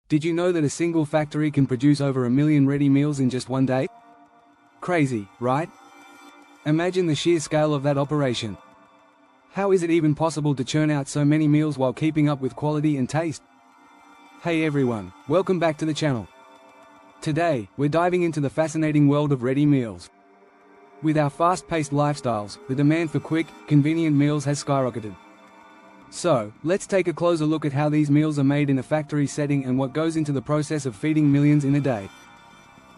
Did you know that a single factory can produce over 1 million ready meals in just one day? Crazy, right? Imagine the sheer scale of that operation. How is it even possible to churn out so many meals while keeping up with quality and taste? Hey everyone, welcome back to the channel. Today, we're diving into the fascinating world of ready meals. With our fast-paced lifestyles, the demand for quick, convenient meals has skyrocketed. So, let's take a closer look at how these meals are made in a factory setting and what goes into the process of feeding millions in a day.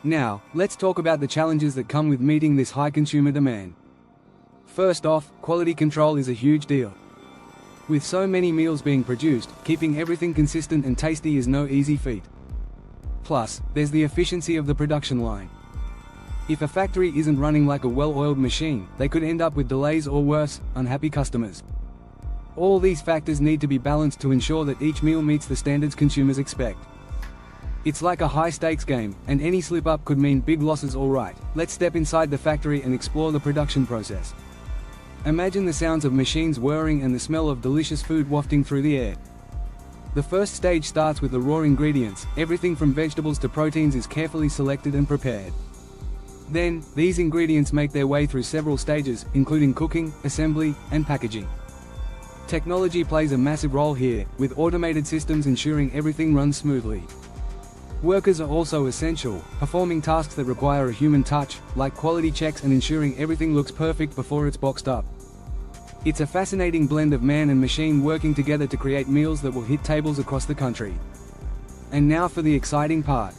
Now, let's talk about the challenges that come with meeting this high consumer demand. First off, quality control is a huge deal. With so many meals being produced, keeping everything consistent and tasty is no easy feat. Plus, there's the efficiency of the production line. If a factory isn't running like a well-oiled machine, they could end up with delays or worse, unhappy customers. All these factors need to be balanced to ensure that each meal meets the standards consumers expect. It's like a high-stakes game, and any slip-up could mean big losses. Alright, let's step inside the factory and explore the production process. Imagine the sounds of machines whirring and the smell of delicious food wafting through the air. The first stage starts with the raw ingredients. Everything from vegetables to proteins is carefully selected and prepared. Then, these ingredients make their way through several stages, including cooking, assembly, and packaging. Technology plays a massive role here, with automated systems ensuring everything runs smoothly. Workers are also essential, performing tasks that require a human touch, like quality checks and ensuring everything looks perfect before it's boxed up. It's a fascinating blend of man and machine working together to create meals that will hit tables across the country. And now for the exciting part.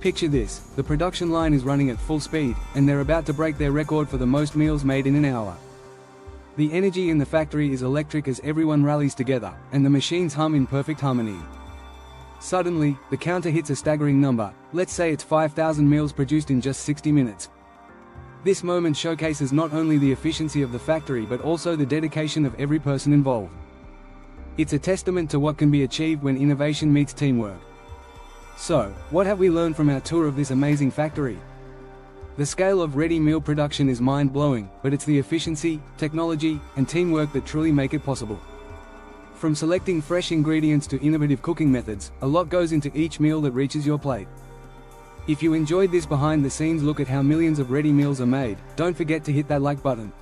Picture this, the production line is running at full speed, and they're about to break their record for the most meals made in an hour. The energy in the factory is electric as everyone rallies together, and the machines hum in perfect harmony. Suddenly, the counter hits a staggering number. Let's say it's 5,000 meals produced in just 60 minutes. This moment showcases not only the efficiency of the factory but also the dedication of every person involved. It's a testament to what can be achieved when innovation meets teamwork. So, what have we learned from our tour of this amazing factory? The scale of ready meal production is mind-blowing, but it's the efficiency, technology, and teamwork that truly make it possible. From selecting fresh ingredients to innovative cooking methods, a lot goes into each meal that reaches your plate. If you enjoyed this behind-the-scenes look at how millions of ready meals are made, don't forget to hit that like button.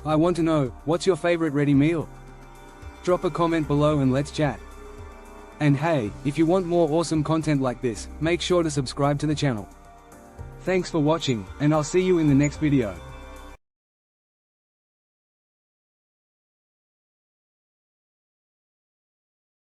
I want to know, what's your favorite ready meal? Drop a comment below and let's chat. And hey, if you want more awesome content like this, make sure to subscribe to the channel. Thanks for watching, and I'll see you in the next video.